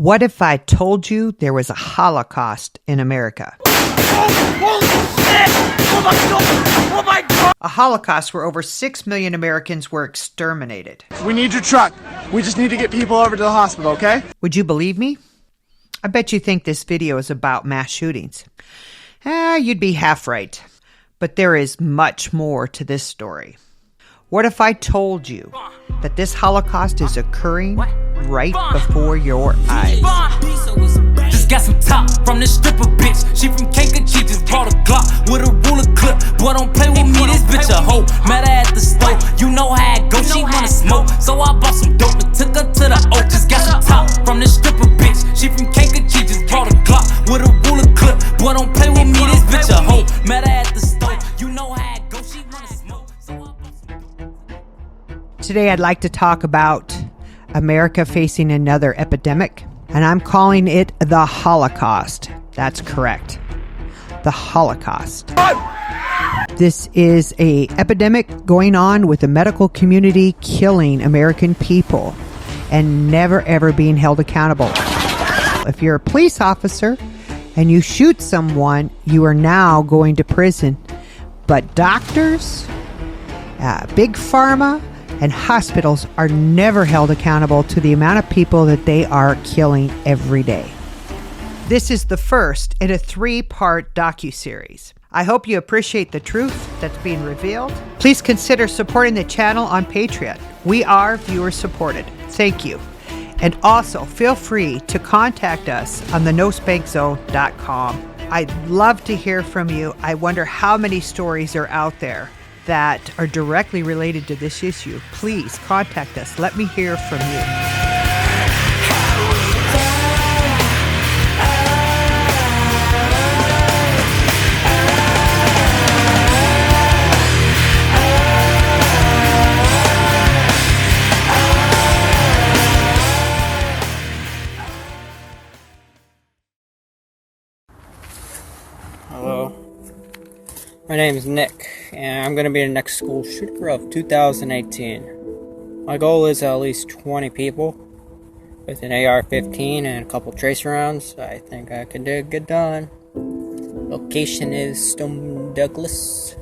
What if I told you there was a Holocaust in America? Holy shit! Oh my God! Oh my God! A Holocaust where over 6 million Americans were exterminated. We need your truck. We just need to get people over to the hospital, okay? Would you believe me? I bet you think this video is about mass shootings. You'd be half right. But there is much more to this story. What if I told you that this Holocaust is occurring right before your eyes? Just got some top from this stripper bitch. She from Kankakee, just brought a Glock with a ruler clip. Boy, don't play with me, this bitch a hoe. Met her at the store, you know how it go. She wanna smoke, so I bought some dope and took her to the oak. Just got some top from this stripper bitch. She from Kankakee, just brought a Glock with a ruler clip. Boy, don't play with me, this bitch a hoe. Met her at the store, you know how it go. She wanna smoke, so I bought some dope. Today I'd like to talk about America facing another epidemic, and I'm calling it the Holocaust. That's correct. The Holocaust. This is an epidemic going on with the medical community killing American people and never ever being held accountable. If you're a police officer and you shoot someone, you are now going to prison. But doctors, big pharma, and hospitals are never held accountable to the amount of people that they are killing every day. This is the first in a 3-part docuseries. I hope you appreciate the truth that's being revealed. Please consider supporting the channel on Patreon. We are viewer supported. Thank you. And also feel free to contact us on the nospankzone.com. I'd love to hear from you. I wonder how many stories are out there that are directly related to this issue. Please contact us. Let me hear from you. Hello, my name is Nick, and I'm going to be the next school shooter of 2018. My goal is at least 20 people with an AR-15 and a couple tracer rounds. I think I can get it done. Location is Stone Douglas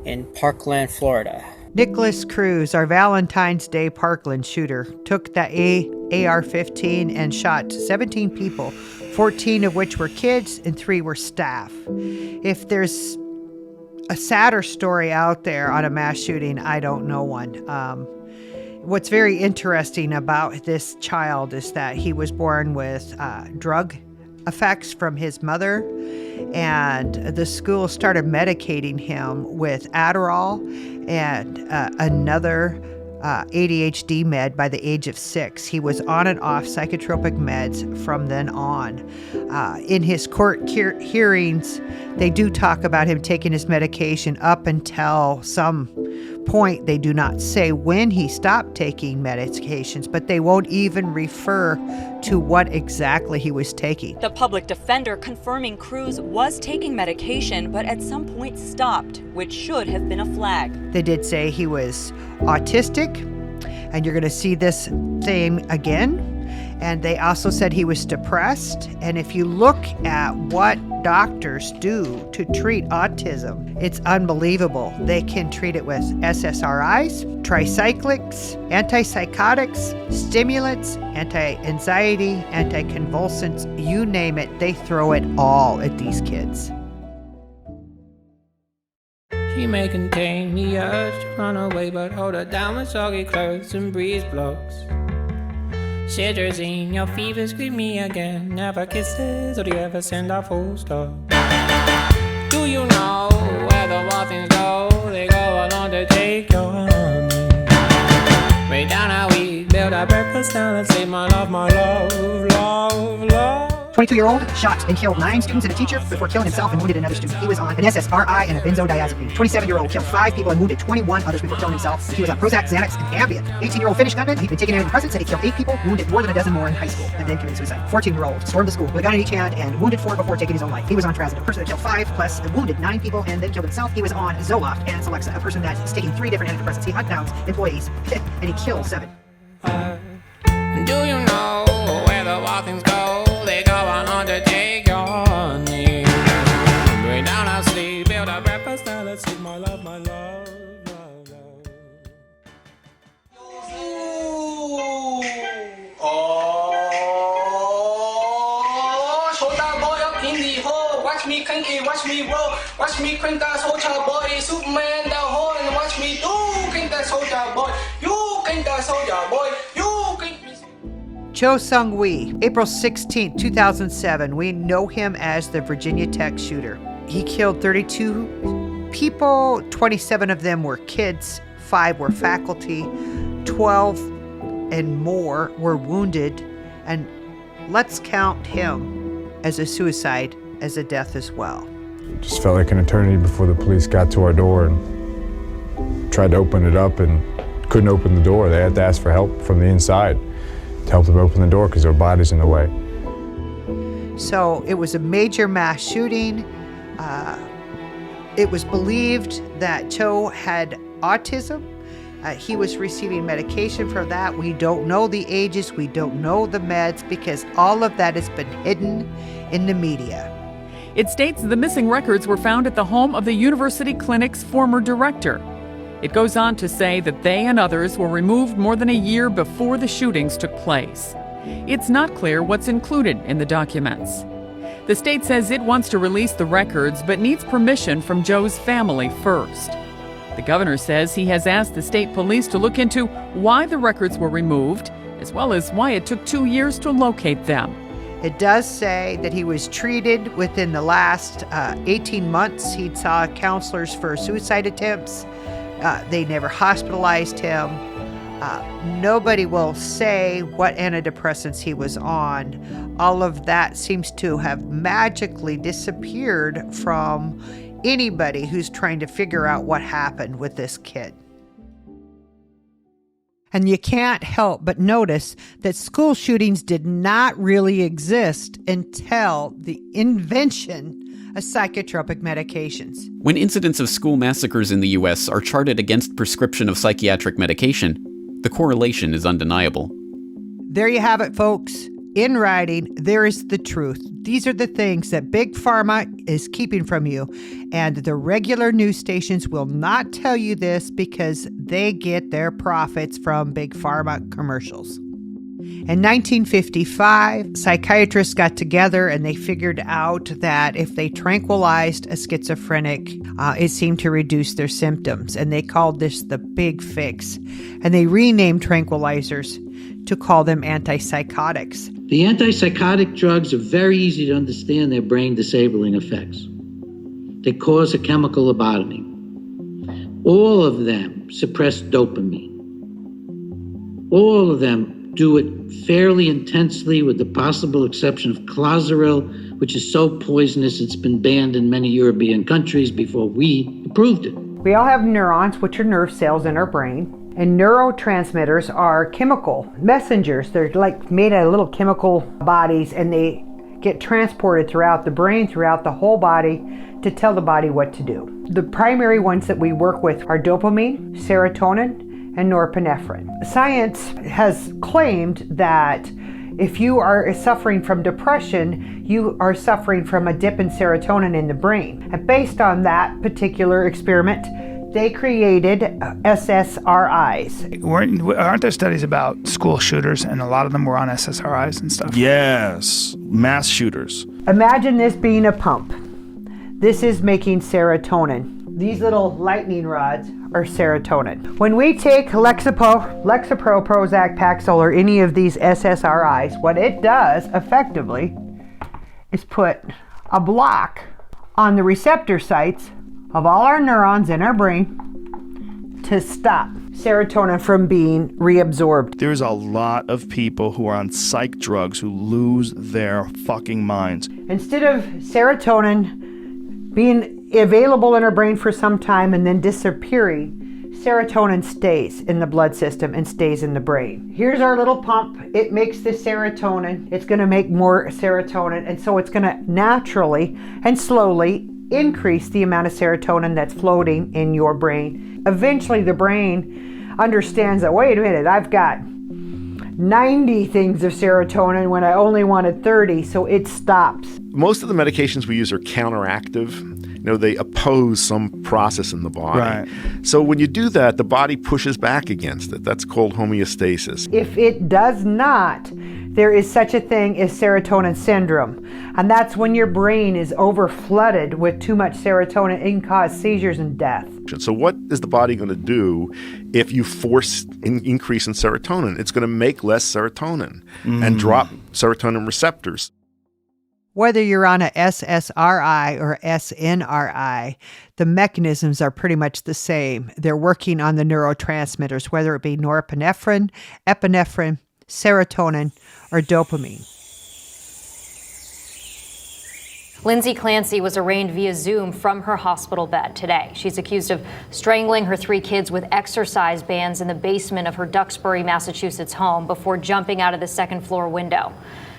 in Parkland, Florida. Nicholas Cruz, our Valentine's Day Parkland shooter, took the AR-15 and shot 17 people, 14 of which were kids and 3 were staff. If there's a sadder story out there on a mass shooting, I don't know one. What's very interesting about this child is that he was born with drug effects from his mother, and the school started medicating him with Adderall and another ADHD med by the age of 6. He was on and off psychotropic meds from then on. In his court hearings, they do talk about him taking his medication up until some point. They do not say when he stopped taking medications, but they won't even refer to what exactly he was taking. The public defender confirming Cruz was taking medication, but at some point stopped, which should have been a flag. They did say he was autistic, and you're going to see this thing again. And they also said he was depressed. And if you look at what doctors do to treat autism, it's unbelievable. They can treat it with SSRIs, tricyclics, antipsychotics, stimulants, anti-anxiety, anticonvulsants, you name it, they throw it all at these kids. She may contain the urge to run away, but hold her down with soggy clothes and breeze blocks. Cetirizine, your fevers greet me again. Never kisses, or do you ever send a full stop? Do you know where the muffins go? They go along to take your honey. Way down how we build our breakfast down and say my love, my love, love, love. 22-year-old shot and killed 9 students and a teacher before killing himself and wounded another student. He was on an SSRI and a benzodiazepine. 27-year-old killed 5 people and wounded 21 others before killing himself. He was on Prozac, Xanax, and Ambien. 18-year-old Finnish gunman. He'd been taking antidepressants and he killed 8 people, wounded more than a dozen more in high school, and then committed suicide. 14-year-old stormed the school with a gun in each hand and wounded 4 before taking his own life. He was on trazodone. A person that killed 5 plus wounded 9 people and then killed himself. He was on Zoloft and Celexa. A person that is taking 3 different antidepressants. He hunt down employees and he killed 7. Do you know where the in the hole. Watch me crank it, watch me roll. Watch me crank that soldier boy. Superman down hole and watch me do crank that soldier boy. You crank that soldier boy. You crank me. Cho Sung-wi, April 16, 2007. We know him as the Virginia Tech shooter. He killed 32 people. 27 of them were kids. 5 were faculty. 12 and more were wounded. And let's count him as a suicide, as a death as well. Just felt like an eternity before the police got to our door and tried to open it up and couldn't open the door. They had to ask for help from the inside to help them open the door because their body's in the way. So it was a major mass shooting. It was believed that Cho had autism. He was receiving medication for that. We don't know the ages. We don't know the meds because all of that has been hidden in the media. It states the missing records were found at the home of the university clinic's former director. It goes on to say that they and others were removed more than a year before the shootings took place. It's not clear what's included in the documents. The state says it wants to release the records but needs permission from Joe's family first. The governor says he has asked the state police to look into why the records were removed, as well as why it took 2 years to locate them. It does say that he was treated within the last 18 months. He saw counselors for suicide attempts. They never hospitalized him. Nobody will say what antidepressants he was on. All of that seems to have magically disappeared from anybody who's trying to figure out what happened with this kid. And you can't help but notice that school shootings did not really exist until the invention of psychotropic medications. When incidents of school massacres in the U.S. are charted against prescription of psychiatric medication, the correlation is undeniable. There you have it, folks. In writing, there is the truth. These are the things that Big Pharma is keeping from you. And the regular news stations will not tell you this because they get their profits from Big Pharma commercials. In 1955, psychiatrists got together and they figured out that if they tranquilized a schizophrenic, it seemed to reduce their symptoms. And they called this the big fix. And they renamed tranquilizers to call them antipsychotics. The antipsychotic drugs are very easy to understand their brain disabling effects. They cause a chemical lobotomy. All of them suppress dopamine. All of them do it fairly intensely, with the possible exception of Clozaril, which is so poisonous it's been banned in many European countries before we approved it. We all have neurons, which are nerve cells in our brain. And neurotransmitters are chemical messengers. They're like made out of little chemical bodies, and they get transported throughout the brain, throughout the whole body, to tell the body what to do. The primary ones that we work with are dopamine, serotonin, and norepinephrine. Science has claimed that if you are suffering from depression, you are suffering from a dip in serotonin in the brain. And based on that particular experiment, they created SSRIs. Aren't there studies about school shooters, and a lot of them were on SSRIs and stuff? Yes, mass shooters. Imagine this being a pump. This is making serotonin. These little lightning rods are serotonin. When we take Lexapro, Prozac, Paxil, or any of these SSRIs, what it does effectively is put a block on the receptor sites of all our neurons in our brain to stop serotonin from being reabsorbed. There's a lot of people who are on psych drugs who lose their fucking minds. Instead of serotonin being available in our brain for some time and then disappearing, serotonin stays in the blood system and stays in the brain. Here's our little pump. It makes the serotonin. It's going to make more serotonin, and so it's going to naturally and slowly increase the amount of serotonin that's floating in your brain. Eventually the brain understands that, wait a minute, I've got 90 things of serotonin when I only wanted 30, so it stops. Most of the medications we use are counteractive. You know, they oppose some process in the body. Right. So when you do that, the body pushes back against it. That's called homeostasis. If it does not there is such a thing as serotonin syndrome. And that's when your brain is overflooded with too much serotonin. It can cause seizures and death. So what is the body going to do if you force an increase in serotonin? It's going to make less serotonin and drop serotonin receptors. Whether you're on a SSRI or SNRI, the mechanisms are pretty much the same. They're working on the neurotransmitters, whether it be norepinephrine, epinephrine, serotonin, or dopamine. Lindsay Clancy was arraigned via Zoom from her hospital bed today. She's accused of strangling her 3 kids with exercise bands in the basement of her Duxbury, Massachusetts home before jumping out of the second-floor window.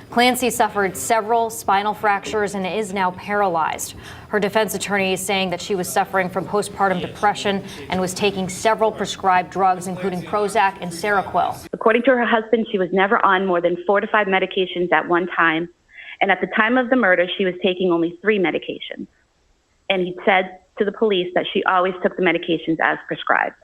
Clancy suffered several spinal fractures and is now paralyzed. Her defense attorney is saying that she was suffering from postpartum depression and was taking several prescribed drugs, including Prozac and Seroquel. According to her husband, she was never on more than 4 to 5 medications at one time. And at the time of the murder, she was taking only 3 medications. And he said to the police that she always took the medications as prescribed.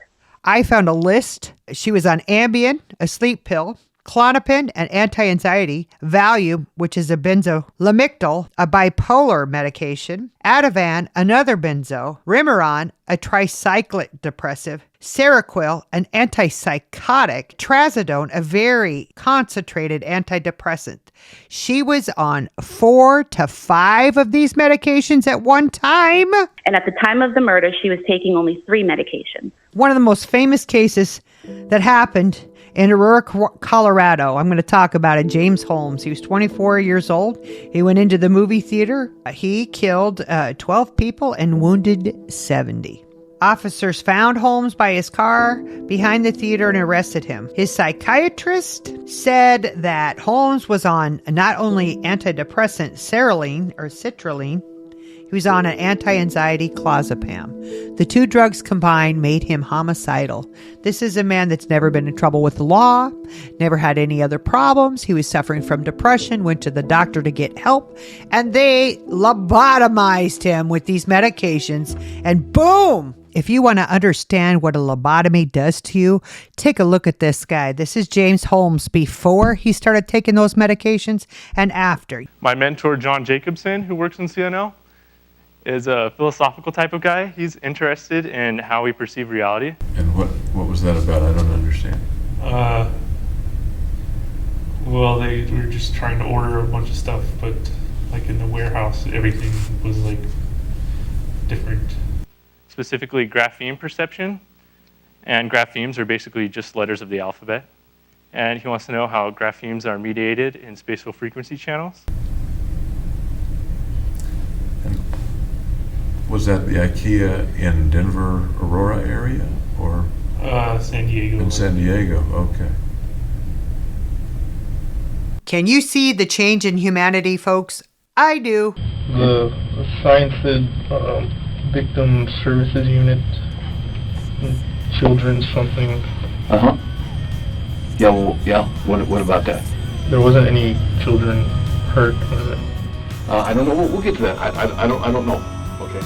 I found a list. She was on Ambien, a sleep pill, Klonopin, an anti-anxiety, Valium, which is a benzolamictal, a bipolar medication, Ativan, another benzo, Remeron, a tricyclic depressive, Seroquel, an antipsychotic, Trazodone, a very concentrated antidepressant. She was on 4 to 5 of these medications at one time. And at the time of the murder, she was taking only 3 medications. One of the most famous cases that happened in Aurora, Colorado. I'm going to talk about it. James Holmes. He was 24 years old. He went into the movie theater. He killed 12 people and wounded 70. Officers found Holmes by his car behind the theater and arrested him. His psychiatrist said that Holmes was on not only antidepressant sertraline, he was on an anti-anxiety clozapam. The 2 drugs combined made him homicidal. This is a man that's never been in trouble with the law, never had any other problems. He was suffering from depression, went to the doctor to get help, and they lobotomized him with these medications, and boom! If you want to understand what a lobotomy does to you, take a look at this guy. This is James Holmes before he started taking those medications and after. My mentor, John Jacobson, who works in CNL, is a philosophical type of guy. He's interested in how we perceive reality. And what was that about? I don't understand. Well, they were just trying to order a bunch of stuff, but like in the warehouse, everything was like different. Specifically grapheme perception, and graphemes are basically just letters of the alphabet. And he wants to know how graphemes are mediated in spatial frequency channels. Was that the IKEA in Denver, Aurora area, or? San Diego. In San Diego, okay. Can you see the change in humanity, folks? I do. The sign said Victim Services Unit, Children's something. Uh-huh. Yeah, well, yeah. What about that? There wasn't any children hurt, was it? I don't know. We'll get to that. I don't know. Okay.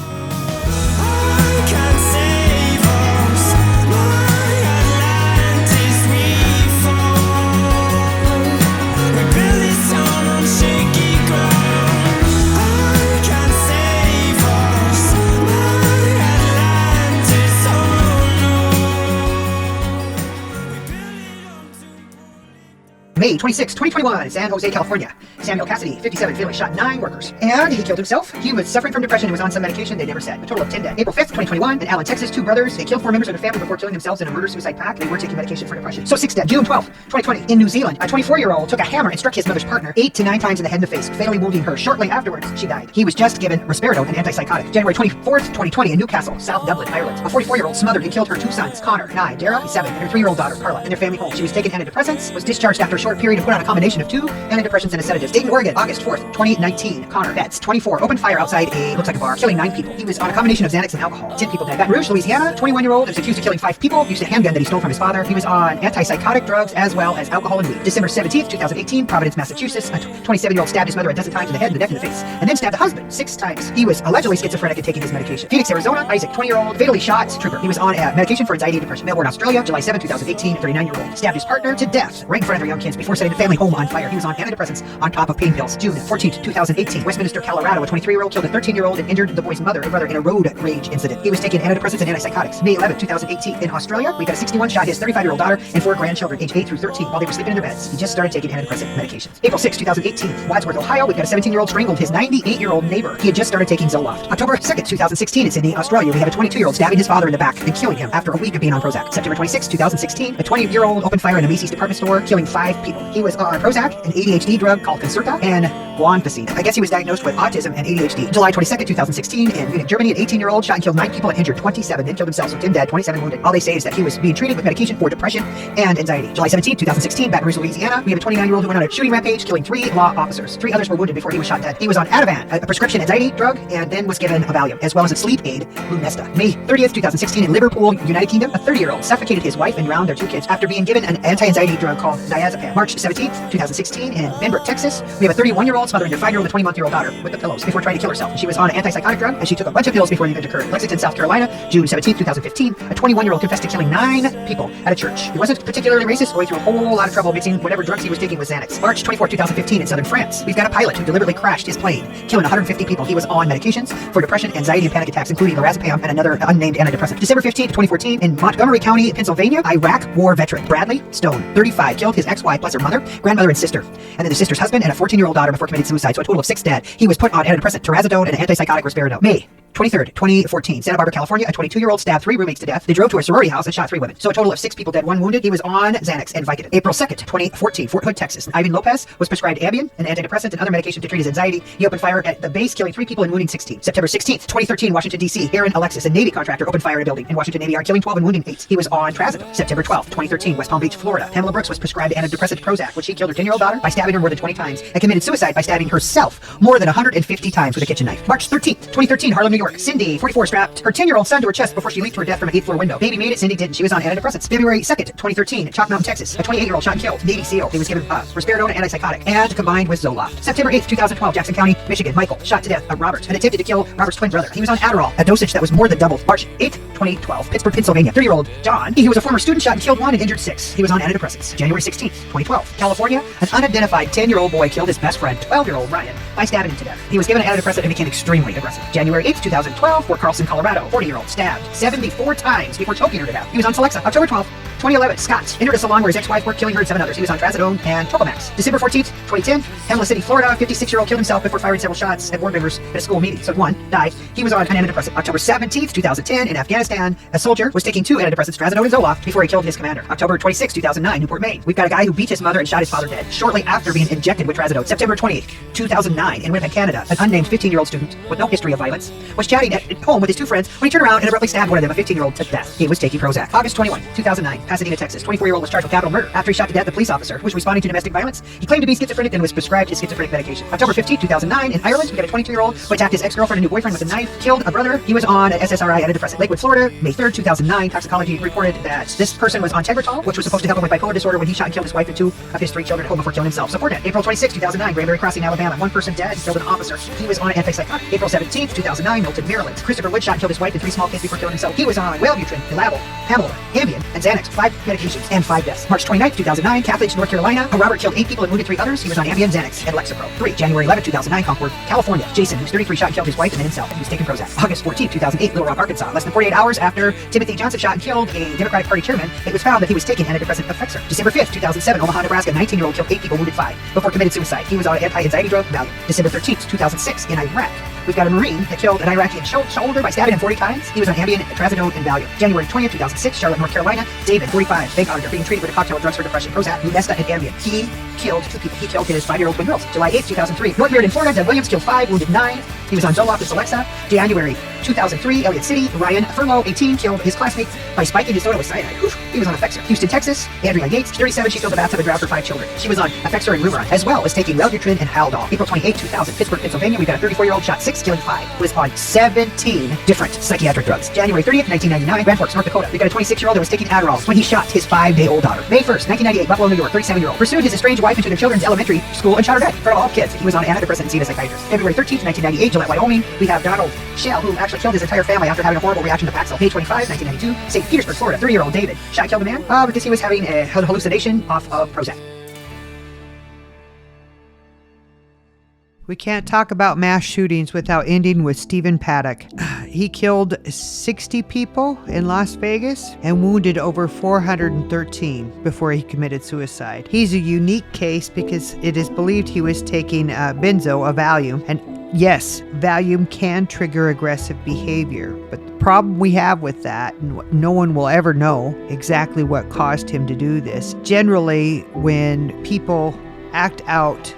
May 26, 2021, San Jose, California. Samuel Cassidy, 57, fatally shot 9 workers. And he killed himself. He was suffering from depression and was on some medication. They never said. A total of 10 dead. April 5th, 2021, in Allen, Texas, 2 brothers. They killed 4 members of their family before killing themselves in a murder-suicide pact. They were taking medication for depression. So 6 dead. June 12th, 2020, in New Zealand, a 24-year-old took a hammer and struck his mother's partner 8 to 9 times in the head and the face, fatally wounding her. Shortly afterwards, she died. He was just given risperidone, an antipsychotic. January 24th, 2020, in Newcastle, South Dublin, Ireland. A 44-year-old smothered and killed her 2 sons, Connor, 9, Dara, 7, and her 3-year-old daughter, Carla, in their family home. She was taking antidepressants, was discharged after a short period and put on a combination of 2 antidepressants and a sedative. Dayton, Oregon, August 4th, 2019. Connor Betts, 24, opened fire outside looks like a bar, killing 9 people. He was on a combination of Xanax and alcohol. 10 people died. Baton Rouge, Louisiana, 21-year-old is accused of killing 5 people, used a handgun that he stole from his father. He was on antipsychotic drugs as well as alcohol and weed. December 17th, 2018, Providence, Massachusetts, a 27-year-old stabbed his mother a dozen times in the head, the neck, and the face, and then stabbed the husband 6 times. He was allegedly schizophrenic and taking his medication. Phoenix, Arizona, Isaac, 20-year-old, fatally shot trooper. He was on medication for anxiety and depression. Melbourne, Australia, July 7, 2018, 39-year-old, stabbed his partner to death right in front of their young kids before before setting the family home on fire. He was on antidepressants on top of pain pills. June 14th, 2018, Westminster, Colorado, a 23-year-old killed a 13-year-old and injured the boy's mother and brother in a road rage incident. He was taking antidepressants and antipsychotics. May 11th, 2018, in Australia, we got a 61 shot his 35-year-old daughter and 4 grandchildren, age 8 through 13, while they were sleeping in their beds. He just started taking antidepressant medications. April 6th, 2018, Wadsworth, Ohio, we've got a 17-year-old strangled his 98-year-old neighbor. He had just started taking Zoloft. October 2nd, 2016, in Sydney, Australia, we have a 22-year-old stabbing his father in the back and killing him after a week of being on Prozac. September 26th, 2016, a 20-year-old opened fire in a Macy's department store, killing 5 people. He was on Prozac, an ADHD drug called Concerta, and Guanfacine. I guess he was diagnosed with autism and ADHD. July 22nd, 2016, in Munich, Germany, an 18-year-old shot and killed 9 people and injured 27, then killed himself, so 10 dead, 27 wounded. All they say is that he was being treated with medication for depression and anxiety. July 17th, 2016, Baton Rouge, Louisiana, we have a 29-year-old who went on a shooting rampage, killing 3 law officers. 3 others were wounded before he was shot dead. He was on Ativan, a prescription anxiety drug, and then was given a Valium, as well as a sleep aid, Lunesta. May 30th, 2016, in Liverpool, United Kingdom, a 30-year-old suffocated his wife and drowned their 2 kids after being given an anti-anxiety drug called diazepam. March 17th, 2016, in Benbrook, Texas, we have a 31-year-old smothering their 5-year-old and 20-month-year-old daughter with the pillows before trying to kill herself. She was on an antipsychotic drug, and she took a bunch of pills before the event occurred. Lexington, South Carolina, June 17th, 2015, a 21-year-old confessed to killing 9 people at a church. He wasn't particularly racist, going through a whole lot of trouble mixing whatever drugs he was taking with Xanax. March 24th, 2015, in southern France, we've got a pilot who deliberately crashed his plane, killing 150 people. He was on medications for depression, anxiety, and panic attacks, including lorazepam and another unnamed antidepressant. December 15th, 2014, in Montgomery County, Pennsylvania, Iraq war veteran Bradley Stone, 35, killed his ex-wife plus her mother, grandmother, and sister, and then the sister's husband and a 14-year-old daughter before committing suicide, so a total of 6 dead. He was put on antidepressant trazodone and an antipsychotic risperidone. May 23rd, 2014, Santa Barbara, California, a 22-year-old stabbed 3 roommates to death. They drove to a sorority house and shot 3 women. So a total of 6 people dead, 1 wounded. He was on Xanax and Vicodin. April 2nd, 2014, Fort Hood, Texas. Ivan Lopez was prescribed Ambien, an antidepressant, and other medication to treat his anxiety. He opened fire at the base, killing 3 people and wounding 16. September 16th, 2013, Washington, D.C. Aaron Alexis, a Navy contractor, opened fire in a building in Washington Navy Yard, killing 12 and wounding 8. He was on trazodone. September 12th, 2013, West Palm Beach, Florida. Pamela Brooks was prescribed antidepressant Prozac, which she killed her 10-year-old daughter by stabbing her more than 20 times and committed suicide by stabbing herself more than 150 times with a kitchen knife. March 13th, 2013, Harlem, New York. Cindy, 44, strapped her 10-year-old son to her chest before she leaped to her death from an 8th floor window. Baby made it, Cindy didn't. She was on antidepressants. February 2nd, 2013, Chalk Mountain, Texas. A 28-year-old shot and killed Navy SEAL. He was given risperidone and antipsychotic and combined with Zoloft. September 8th, 2012, Jackson County, Michigan. Michael shot to death Robert and attempted to kill Robert's twin brother. He was on Adderall, a dosage that was more than doubled. March 8th, 2012, Pittsburgh, Pennsylvania. 30-year-old John. He was a former student, shot and killed 1 and injured 6. He was on antidepressants. January 16th, 2012, California. An unidentified 10-year-old boy killed his best friend, 12-year-old Ryan, by stabbing him to death. He was given an antidepressant and became extremely aggressive. January 8th, 2012, Fort Carlson, Colorado. 40-year-old stabbed 74 times before choking her to death. He was on Celexa. October 12th, 2011, Scott entered a salon where his ex-wife worked, killing her and 7 others. He was on trazodone and Topamax. December 14th, 2010, Pamela City, Florida, 56-year-old killed himself before firing several shots at board members at a school meeting. So 1 died. He was on an antidepressant. October 17th, 2010, in Afghanistan, a soldier was taking 2 antidepressants, trazodone and Zoloft, before he killed his commander. October 26th, 2009, Newport, Maine. We've got a guy who beat his mother and shot his father dead shortly after being injected with trazodone. September 28th, 2009, in Winnipeg, Canada, an unnamed 15-year-old student with no history of violence was chatting at home with his 2 friends when he turned around and abruptly stabbed one of them, a 15-year-old, to death. He was taking Prozac. August 21, 2009, Pasadena, Texas. 24-year-old was charged with capital murder after he shot to death a police officer who was responding to domestic violence. He claimed to be schizophrenic and was prescribed his schizophrenic medication. October 15, 2009, in Ireland, we got a 22-year-old who attacked his ex-girlfriend and new boyfriend with a knife, killed a brother. He was on an SSRI antidepressant. Lakewood, Florida, May 3rd, 2009, toxicology reported that this person was on Tegretol, which was supposed to help him with bipolar disorder, when he shot and killed his wife and 2 of his 3 children at home before killing himself. Support it. April 26, 2009, Granbury Crossing, Alabama. 1 person dead, killed an officer. He was on an antipsychotic. April 17, 2009, Milton, Maryland. Christopher Wood shot and killed his wife and 3 small kids before killing himself. He was on Wellbutrin, Elavil, Pamela, Ambien, and Xanax. 5 medications and 5 deaths. March 29, 2009, Catholic, North Carolina. Robert killed 8 people and wounded 3 others. He was on Ambien, Xanax, and Lexapro. 3. January 11, 2009, Concord, California. Jason, who's 33, shot and killed his wife and then himself. He was taking Prozac. August 14, 2008, Little Rock, Arkansas. Less than 48 hours after Timothy Johnson shot and killed a Democratic Party chairman, it was found that he was taking antidepressant Effexor. December 5, 2007, Omaha, Nebraska. 19-year-old killed 8 people, wounded 5 before committed suicide. He was on anti-anxiety drug Valium. December 13, 2006, in Iraq. We've got a Marine that killed an Iraqi shoulder by stabbing him 40 times. He was on Ambien, trazodone, and Valium. January 20th, 2006, Charlotte, North Carolina. David, 45, bank auditor, being treated with a cocktail of drugs for depression, Prozac, Lunesta, and Ambien. He killed 2 people. He killed his 5-year-old twin girls. July 8th, 2003, North Meriden, Florida. Doug Williams killed 5, wounded 9. He was on Zoloft and Celexa. January 2003, Elliott City, Ryan Furlow, 18, killed his classmate by spiking his soda with cyanide. He was on Effexor. Houston, Texas, Andrea Yates, 37, she filled a bathtub and drowned her 5 children. She was on Effexor and Rumeron, as well as taking Wellbutrin and Haldol. April 28, 2000, Pittsburgh, Pennsylvania, we've got a 34-year-old shot 6, killing 5, was on 17 different psychiatric drugs. January 30th, 1999, Grand Forks, North Dakota, we've got a 26-year-old that was taking Adderall when he shot his 5-day-old daughter. May 1st, 1998, Buffalo, New York, 37-year-old, pursued his estranged wife into their children's elementary school and shot her dead. For all kids, he was on antidepressant and seen a psychiatrist. February 13th, 1998, Gillette, Wyoming, we have Donald Shell, who actually killed his entire family after having a horrible reaction to Paxil. May 25, 1992, St. Petersburg, Florida, 30-year-old David shot and killed a man because he was having a hallucination off of Prozac. We can't talk about mass shootings without ending with Stephen Paddock. He killed 60 people in Las Vegas and wounded over 413 before he committed suicide. He's a unique case because it is believed he was taking a Valium, and yes, Valium can trigger aggressive behavior, but the problem we have with that, and no one will ever know exactly what caused him to do this. Generally, when people act out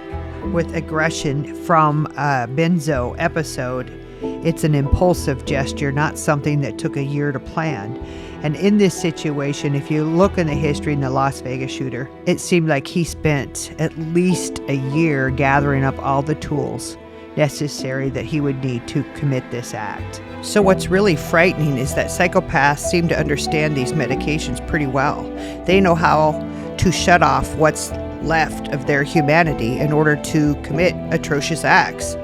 with aggression from a benzo episode, it's an impulsive gesture, not something that took a year to plan. And in this situation, if you look in the history in the Las Vegas shooter, it seemed like he spent at least a year gathering up all the tools necessary that he would need to commit this act. So what's really frightening is that psychopaths seem to understand these medications pretty well. They know how to shut off what's left of their humanity in order to commit atrocious acts.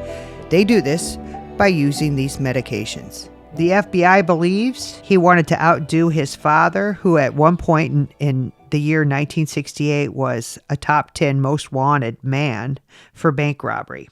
They do this by using these medications. The FBI believes he wanted to outdo his father, who at one point in the year 1968 was a top 10 most wanted man for bank robbery.